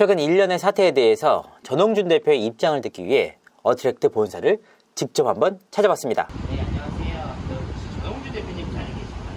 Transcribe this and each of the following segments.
최근 일련의 사태에 대해서 전홍준 대표의 입장을 듣기 위해 어트랙트 본사를 직접 한번 찾아봤습니다. 네, 안녕하세요. 혹시 전홍준 대표님 자리 계신가요?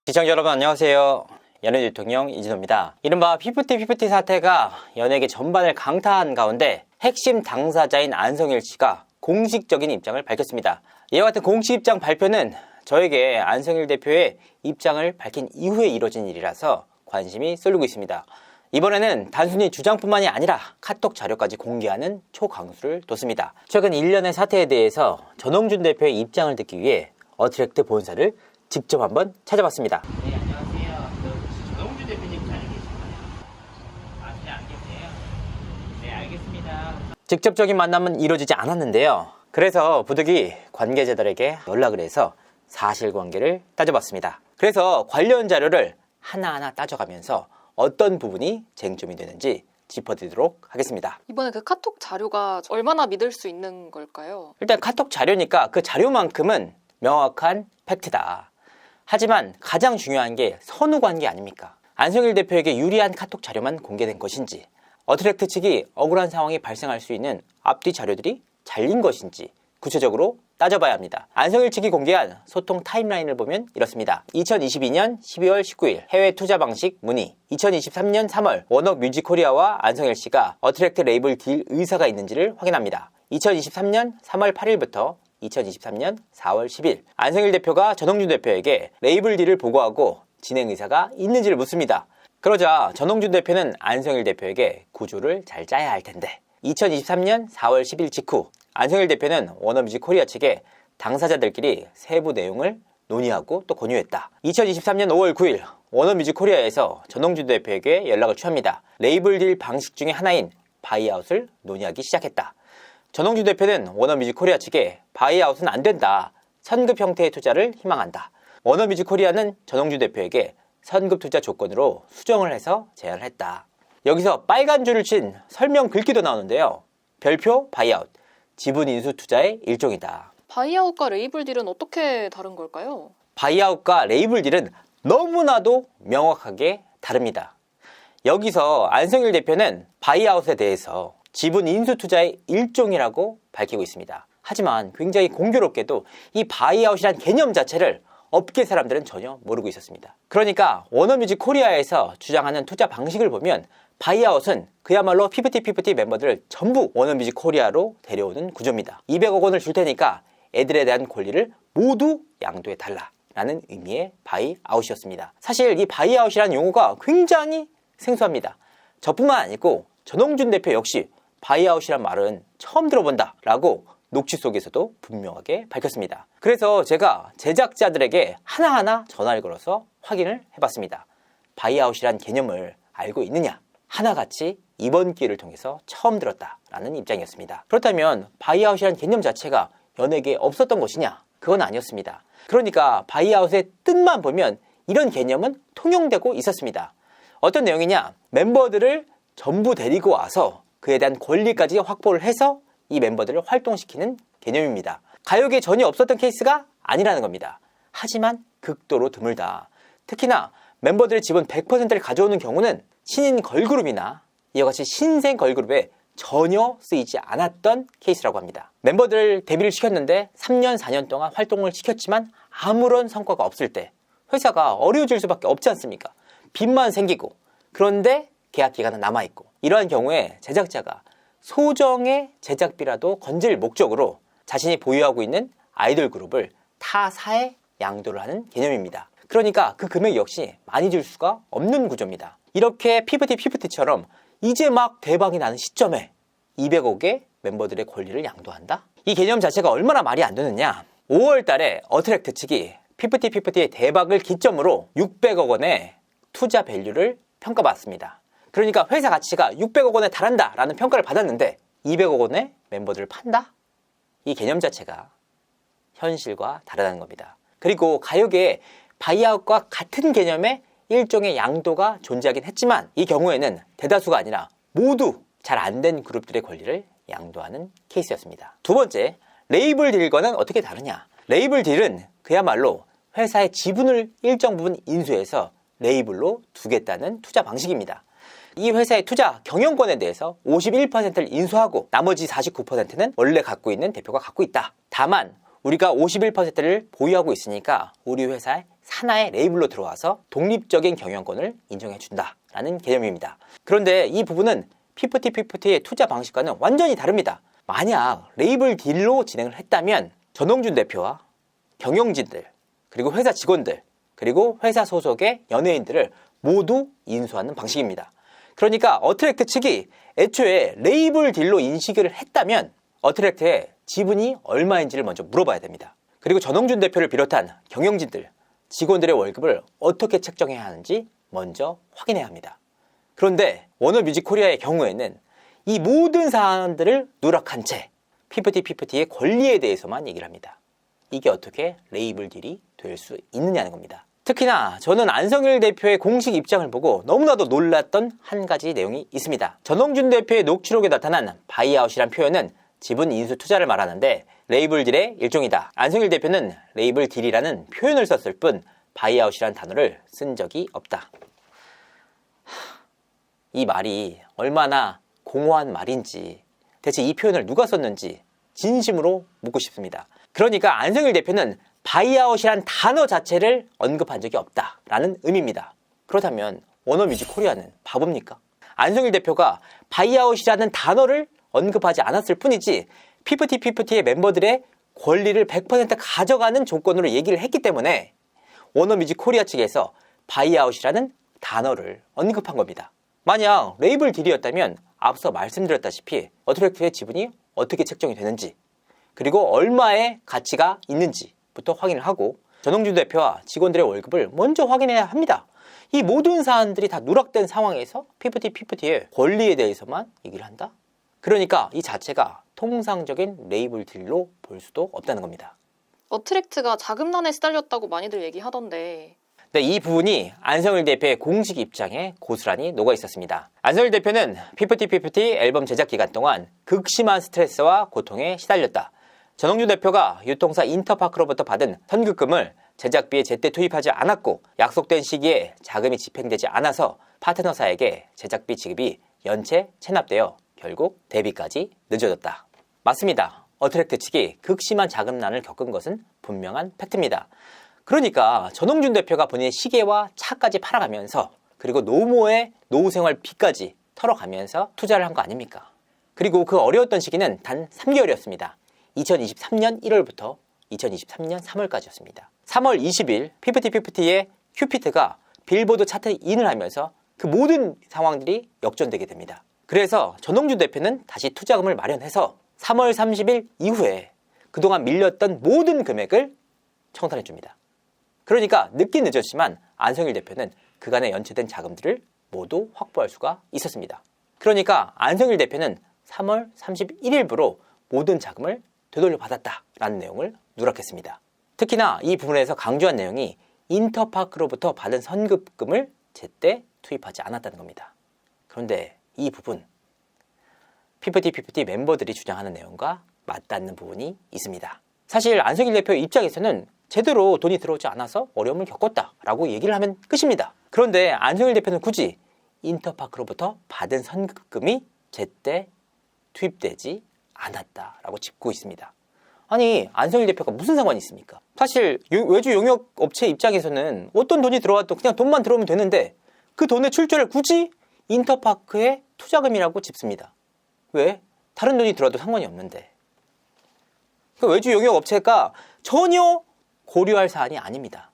시청자 여러분 안녕하세요. 연예 대통령 이진호입니다. 이른바 피프티 사태가 연예계 전반을 강타한 가운데 핵심 당사자인 안성일 씨가 공식적인 입장을 밝혔습니다. 이와 같은 공식 입장 발표는 저에게 안성일 대표의 입장을 밝힌 이후에 이뤄진 일이라서 관심이 쏠리고 있습니다. 이번에는 단순히 주장뿐만이 아니라 카톡 자료까지 공개하는 초강수를 뒀습니다. 최근 일련의 사태에 대해서 전홍준 대표의 입장을 듣기 위해 어트랙트 본사를 직접 한번 찾아봤습니다. 네, 안녕하세요. 혹시 전홍준 대표님 자리 계신가요? 네, 안 계세요? 네, 알겠습니다. 직접적인 만남은 이루어지지 않았는데요. 그래서 부득이 관계자들에게 연락을 해서 사실관계를 따져봤습니다. 그래서 관련 자료를 하나하나 따져가면서 어떤 부분이 쟁점이 되는지 짚어드리도록 하겠습니다. 이번에 그 카톡 자료가 얼마나 믿을 수 있는 걸까요? 일단 카톡 자료니까 그 자료만큼은 명확한 팩트다. 하지만 가장 중요한 게 선후관계 아닙니까? 안성일 대표에게 유리한 카톡 자료만 공개된 것인지, 어트랙트 측이 억울한 상황이 발생할 수 있는 앞뒤 자료들이 잘린 것인지 구체적으로 따져봐야 합니다. 안성일 측이 공개한 소통 타임라인을 보면 이렇습니다. 2022년 12월 19일 해외 투자 방식 문의, 2023년 3월 워너뮤직코리아와 안성일 씨가 어트랙트 레이블 딜 의사가 있는지를 확인합니다. 2023년 3월 8일부터 2023년 4월 10일 안성일 대표가 전홍준 대표에게 레이블 딜을 보고하고 진행 의사가 있는지를 묻습니다. 그러자 전홍준 대표는 안성일 대표에게 구조를 잘 짜야 할 텐데 2023년 4월 10일 직후 안성일 대표는 워너뮤직코리아 측에 당사자들끼리 세부 내용을 논의하고 또 권유했다. 2023년 5월 9일 워너뮤직코리아에서 전홍준 대표에게 연락을 취합니다. 레이블 딜 방식 중에 하나인 바이아웃을 논의하기 시작했다. 전홍준 대표는 워너뮤직코리아 측에 바이아웃은 안 된다. 선급 형태의 투자를 희망한다. 워너뮤직코리아는 전홍준 대표에게 선급 투자 조건으로 수정을 해서 제안을 했다. 여기서 빨간 줄을 친 설명 글귀도 나오는데요. 별표 바이아웃, 지분 인수 투자의 일종이다. 바이아웃과 레이블 딜은 어떻게 다른 걸까요? 바이아웃과 레이블 딜은 너무나도 명확하게 다릅니다. 여기서 안성일 대표는 바이아웃에 대해서 지분 인수 투자의 일종이라고 밝히고 있습니다. 하지만 굉장히 공교롭게도 이 바이아웃이란 개념 자체를 업계 사람들은 전혀 모르고 있었습니다. 그러니까 워너뮤직코리아에서 주장하는 투자 방식을 보면 바이아웃은 그야말로 피프티 멤버들을 전부 워너뮤직코리아로 데려오는 구조입니다. 200억 원을 줄 테니까 애들에 대한 권리를 모두 양도해 달라 라는 의미의 바이아웃이었습니다. 사실 이 바이아웃이라는 용어가 굉장히 생소합니다. 저뿐만 아니고 전홍준 대표 역시 바이아웃이란 말은 처음 들어본다 라고 녹취 속에서도 분명하게 밝혔습니다. 그래서 제가 제작자들에게 하나하나 전화를 걸어서 확인을 해봤습니다. 바이아웃이란 개념을 알고 있느냐? 하나같이 이번 기회를 통해서 처음 들었다라는 입장이었습니다. 그렇다면 바이아웃이란 개념 자체가 연예계에 없었던 것이냐? 그건 아니었습니다. 그러니까 바이아웃의 뜻만 보면 이런 개념은 통용되고 있었습니다. 어떤 내용이냐? 멤버들을 전부 데리고 와서 그에 대한 권리까지 확보를 해서 이 멤버들을 활동시키는 개념입니다. 가요계에 전혀 없었던 케이스가 아니라는 겁니다. 하지만 극도로 드물다. 특히나 멤버들의 지분 100%를 가져오는 경우는 신인 걸그룹이나 이와 같이 신생 걸그룹에 전혀 쓰이지 않았던 케이스라고 합니다. 멤버들을 데뷔를 시켰는데 3년, 4년 동안 활동을 시켰지만 아무런 성과가 없을 때 회사가 어려워질 수밖에 없지 않습니까? 빚만 생기고 그런데 계약 기간은 남아있고 이러한 경우에 제작자가 소정의 제작비라도 건질 목적으로 자신이 보유하고 있는 아이돌 그룹을 타사에 양도를 하는 개념입니다. 그러니까 그 금액 역시 많이 줄 수가 없는 구조입니다. 이렇게 피프티처럼 이제 막 대박이 나는 시점에 200억의 멤버들의 권리를 양도한다? 이 개념 자체가 얼마나 말이 안 되느냐? 5월 달에 어트랙트 측이 피프티의 대박을 기점으로 600억 원의 투자 밸류를 평가받았습니다. 그러니까 회사 가치가 600억 원에 달한다 라는 평가를 받았는데 200억 원의 멤버들을 판다? 이 개념 자체가 현실과 다르다는 겁니다. 그리고 가요계에 바이아웃과 같은 개념의 일종의 양도가 존재하긴 했지만 이 경우에는 대다수가 아니라 모두 잘 안 된 그룹들의 권리를 양도하는 케이스였습니다. 두 번째, 레이블 딜과는 어떻게 다르냐? 레이블 딜은 그야말로 회사의 지분을 일정 부분 인수해서 레이블로 두겠다는 투자 방식입니다. 이 회사의 투자 경영권에 대해서 51%를 인수하고 나머지 49%는 원래 갖고 있는 대표가 갖고 있다. 다만 우리가 51%를 보유하고 있으니까 우리 회사의 산하의 레이블로 들어와서 독립적인 경영권을 인정해 준다라는 개념입니다. 그런데 이 부분은 피프티피프티의 투자 방식과는 완전히 다릅니다. 만약 레이블 딜로 진행을 했다면 전홍준 대표와 경영진들, 그리고 회사 직원들, 그리고 회사 소속의 연예인들을 모두 인수하는 방식입니다. 그러니까 어트랙트 측이 애초에 레이블 딜로 인식을 했다면 어트랙트의 지분이 얼마인지를 먼저 물어봐야 됩니다. 그리고 전홍준 대표를 비롯한 경영진들, 직원들의 월급을 어떻게 책정해야 하는지 먼저 확인해야 합니다. 그런데 워너뮤직코리아의 경우에는 이 모든 사안들을 누락한 채 피프티피프티의 권리에 대해서만 얘기를 합니다. 이게 어떻게 레이블 딜이 될 수 있느냐는 겁니다. 특히나 저는 안성일 대표의 공식 입장을 보고 너무나도 놀랐던 한 가지 내용이 있습니다. 전홍준 대표의 녹취록에 나타난 바이아웃이란 표현은 지분 인수 투자를 말하는데 레이블 딜의 일종이다. 안성일 대표는 레이블 딜이라는 표현을 썼을 뿐 바이아웃이란 단어를 쓴 적이 없다. 이 말이 얼마나 공허한 말인지, 대체 이 표현을 누가 썼는지 진심으로 묻고 싶습니다. 그러니까 안성일 대표는 바이아웃이란 단어 자체를 언급한 적이 없다라는 의미입니다. 그렇다면 워너뮤직코리아는 바보입니까? 안성일 대표가 바이아웃이라는 단어를 언급하지 않았을 뿐이지 피프티피프티의 멤버들의 권리를 100% 가져가는 조건으로 얘기를 했기 때문에 워너뮤직코리아 측에서 바이아웃이라는 단어를 언급한 겁니다. 만약 레이블 딜이었다면 앞서 말씀드렸다시피 어트랙트의 지분이 어떻게 책정이 되는지, 그리고 얼마의 가치가 있는지부터 확인을 하고 전홍준 대표와 직원들의 월급을 먼저 확인해야 합니다. 이 모든 사안들이 다 누락된 상황에서 피프티피프티의 권리에 대해서만 얘기를 한다? 그러니까 이 자체가 통상적인 레이블 딜로 볼 수도 없다는 겁니다. 어트랙트가 자금난에 시달렸다고 많이들 얘기하던데 네, 이 부분이 안성일 대표의 공식 입장에 고스란히 녹아 있었습니다. 안성일 대표는 피프티피프티 앨범 제작 기간 동안 극심한 스트레스와 고통에 시달렸다. 전홍준 대표가 유통사 인터파크로부터 받은 선급금을 제작비에 제때 투입하지 않았고 약속된 시기에 자금이 집행되지 않아서 파트너사에게 제작비 지급이 연체 체납되어 결국 데뷔까지 늦어졌다. 맞습니다. 어트랙트 측이 극심한 자금난을 겪은 것은 분명한 팩트입니다. 그러니까 전홍준 대표가 본인의 시계와 차까지 팔아가면서 그리고 노모의 노후생활비까지 털어가면서 투자를 한 거 아닙니까? 그리고 그 어려웠던 시기는 단 3개월이었습니다. 2023년 1월부터 2023년 3월까지였습니다. 3월 20일 피프티피프티의 큐피트가 빌보드 차트 인을 하면서 그 모든 상황들이 역전되게 됩니다. 그래서 전홍준 대표는 다시 투자금을 마련해서 3월 30일 이후에 그동안 밀렸던 모든 금액을 청산해 줍니다. 그러니까 늦긴 늦었지만 안성일 대표는 그간에 연체된 자금들을 모두 확보할 수가 있었습니다. 그러니까 안성일 대표는 3월 31일부로 모든 자금을 되돌려받았다라는 내용을 누락했습니다. 특히나 이 부분에서 강조한 내용이 인터파크로부터 받은 선급금을 제때 투입하지 않았다는 겁니다. 그런데 이 부분 피프티피프티 멤버들이 주장하는 내용과 맞닿는 부분이 있습니다. 사실 안성일 대표 입장에서는 제대로 돈이 들어오지 않아서 어려움을 겪었다라고 얘기를 하면 끝입니다. 그런데 안성일 대표는 굳이 인터파크로부터 받은 선급금이 제때 투입되지 않았다라고 짚고 있습니다. 아니, 안성일 대표가 무슨 상관이 있습니까? 사실 외주 용역 업체 입장에서는 어떤 돈이 들어와도 그냥 돈만 들어오면 되는데 그 돈의 출처를 굳이 인터파크의 투자금이라고 짚습니다. 왜? 다른 돈이 들어와도 상관이 없는데. 그 외주 용역 업체가 전혀 고려할 사안이 아닙니다.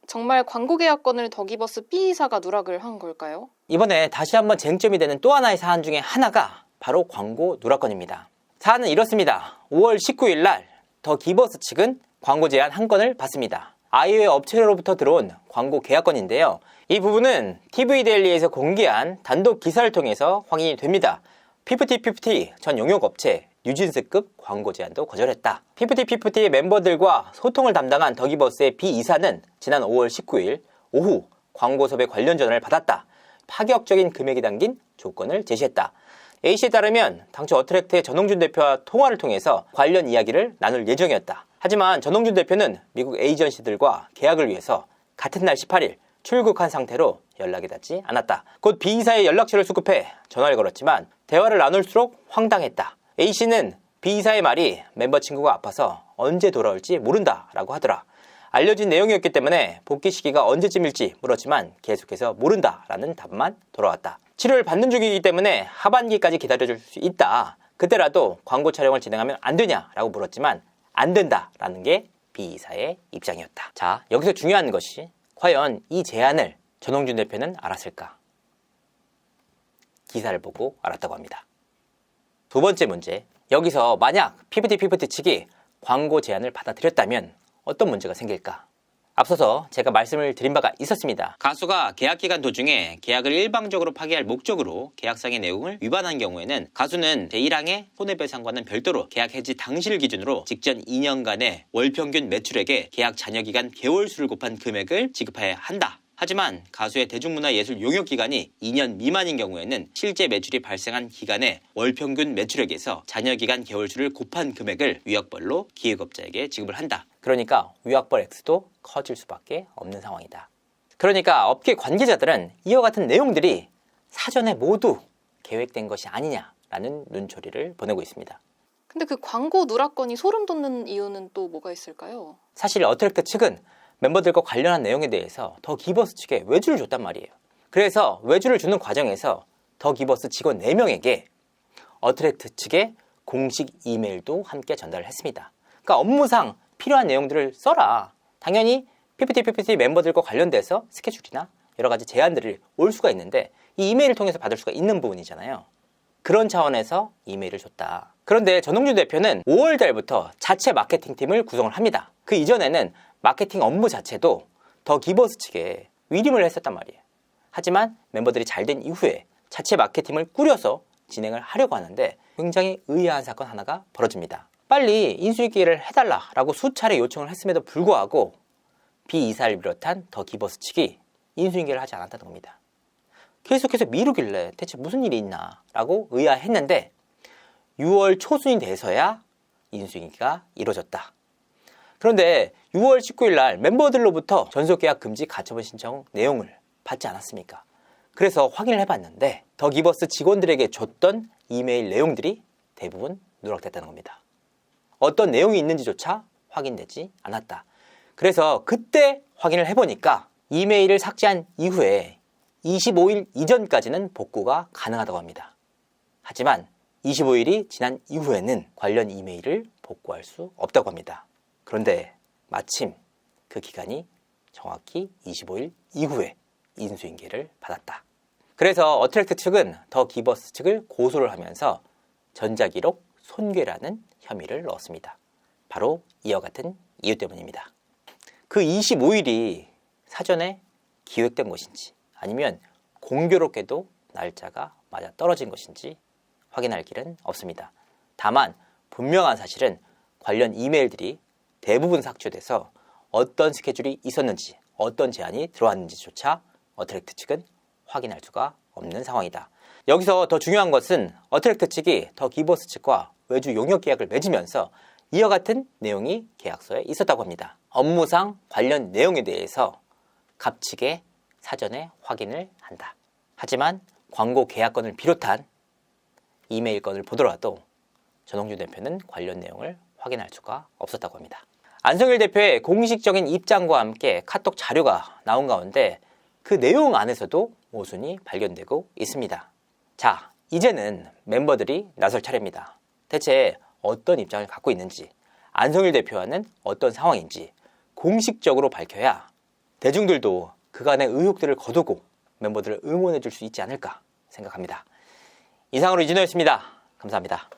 정말 광고 계약권을 덕이버스 B사가 누락을 한 걸까요? 이번에 다시 한번 쟁점이 되는 또 하나의 사안 중에 하나가 바로 광고 누락건입니다. 사안은 이렇습니다. 5월 19일 날 더 기버스 측은 광고 제안 한 건을 받습니다. 아이웨이 업체로부터 들어온 광고 계약건인데요. 이 부분은 TV데일리에서 공개한 단독 기사를 통해서 확인이 됩니다. 피프티피프티 전 용역업체 뉴진스급 광고 제안도 거절했다. 피프티피프티의 멤버들과 소통을 담당한 더 기버스의 B 이사는 지난 5월 19일 오후 광고섭외 관련 전화를 받았다. 파격적인 금액이 담긴 조건을 제시했다. A씨에 따르면 당초 어트랙트의 전홍준 대표와 통화를 통해서 관련 이야기를 나눌 예정이었다. 하지만 전홍준 대표는 미국 에이전시들과 계약을 위해서 같은 날 18일 출국한 상태로 연락이 닿지 않았다. 곧 B이사의 연락처를 수급해 전화를 걸었지만 대화를 나눌수록 황당했다. A씨는 B이사의 말이 멤버 친구가 아파서 언제 돌아올지 모른다라고 하더라. 알려진 내용이었기 때문에 복귀 시기가 언제쯤일지 물었지만 계속해서 모른다라는 답만 돌아왔다. 치료를 받는 중이기 때문에 하반기까지 기다려줄 수 있다. 그때라도 광고 촬영을 진행하면 안 되냐라고 물었지만 안 된다라는 게 B이사의 입장이었다. 자, 여기서 중요한 것이 과연 이 제안을 전홍준 대표는 알았을까? 기사를 보고 알았다고 합니다. 두 번째 문제, 여기서 만약 피프티 측이 광고 제안을 받아들였다면 어떤 문제가 생길까? 앞서서 제가 말씀을 드린 바가 있었습니다. 가수가 계약 기간 도중에 계약을 일방적으로 파기할 목적으로 계약상의 내용을 위반한 경우에는 가수는 제1항의 손해배상과는 별도로 계약 해지 당시를 기준으로 직전 2년간의 월 평균 매출액에 계약 잔여 기간 개월수를 곱한 금액을 지급해야 한다. 하지만 가수의 대중문화예술 용역 기간이 2년 미만인 경우에는 실제 매출이 발생한 기간의 월 평균 매출액에서 잔여 기간 개월수를 곱한 금액을 위약벌로 기획업자에게 지급을 한다. 그러니까 위약벌 액수도 커질 수밖에 없는 상황이다. 그러니까 업계 관계자들은 이와 같은 내용들이 사전에 모두 계획된 것이 아니냐라는 눈초리를 보내고 있습니다. 근데 그 광고 누락건이 소름 돋는 이유는 또 뭐가 있을까요? 사실 어트랙트 측은 멤버들과 관련한 내용에 대해서 더 기버스 측에 외주를 줬단 말이에요. 그래서 외주를 주는 과정에서 더 기버스 직원 4명에게 어트랙트 측의 공식 이메일도 함께 전달을 했습니다. 그러니까 업무상 필요한 내용들을 써라. 당연히 PPT 멤버들과 관련돼서 스케줄이나 여러 가지 제안들이 올 수가 있는데 이 이메일을 통해서 받을 수가 있는 부분이잖아요. 그런 차원에서 이메일을 줬다. 그런데 전홍준 대표는 5월 달부터 자체 마케팅팀을 구성을 합니다. 그 이전에는 마케팅 업무 자체도 더 기버스 측에 위임을 했었단 말이에요. 하지만 멤버들이 잘 된 이후에 자체 마케팅을 꾸려서 진행을 하려고 하는데 굉장히 의아한 사건 하나가 벌어집니다. 빨리 인수인계를 해달라라고 수차례 요청을 했음에도 불구하고 B이사를 비롯한 더 기버스 측이 인수인계를 하지 않았다는 겁니다. 계속해서 미루길래 대체 무슨 일이 있나 라고 의아했는데 6월 초순이 돼서야 인수인계가 이루어졌다. 그런데 6월 19일 날 멤버들로부터 전속계약 금지 가처분 신청 내용을 받지 않았습니까? 그래서 확인을 해봤는데 더 기버스 직원들에게 줬던 이메일 내용들이 대부분 누락됐다는 겁니다. 어떤 내용이 있는지조차 확인되지 않았다. 그래서 그때 확인을 해보니까 이메일을 삭제한 이후에 25일 이전까지는 복구가 가능하다고 합니다. 하지만 25일이 지난 이후에는 관련 이메일을 복구할 수 없다고 합니다. 그런데 마침 그 기간이 정확히 25일 이후에 인수인계를 받았다. 그래서 어트랙트 측은 더 기버스 측을 고소를 하면서 전자기록 손괴라는 혐의를 넣었습니다. 바로 이와 같은 이유 때문입니다. 그 25일이 사전에 기획된 것인지 아니면 공교롭게도 날짜가 맞아 떨어진 것인지 확인할 길은 없습니다. 다만 분명한 사실은 관련 이메일들이 대부분 삭제돼서 어떤 스케줄이 있었는지 어떤 제안이 들어왔는지조차 어트랙트 측은 확인할 수가 없는 상황이다. 여기서 더 중요한 것은 어트랙트 측이 더 기버스 측과 외주 용역 계약을 맺으면서 이와 같은 내용이 계약서에 있었다고 합니다. 업무상 관련 내용에 대해서 갑 측에 사전에 확인을 한다. 하지만 광고 계약건을 비롯한 이메일 건을 보더라도 전홍준 대표는 관련 내용을 확인할 수가 없었다고 합니다. 안성일 대표의 공식적인 입장과 함께 카톡 자료가 나온 가운데 그 내용 안에서도 모순이 발견되고 있습니다. 자, 이제는 멤버들이 나설 차례입니다. 대체 어떤 입장을 갖고 있는지, 안성일 대표와는 어떤 상황인지 공식적으로 밝혀야 대중들도 그간의 의혹들을 거두고 멤버들을 응원해 줄 수 있지 않을까 생각합니다. 이상으로 이진호였습니다. 감사합니다.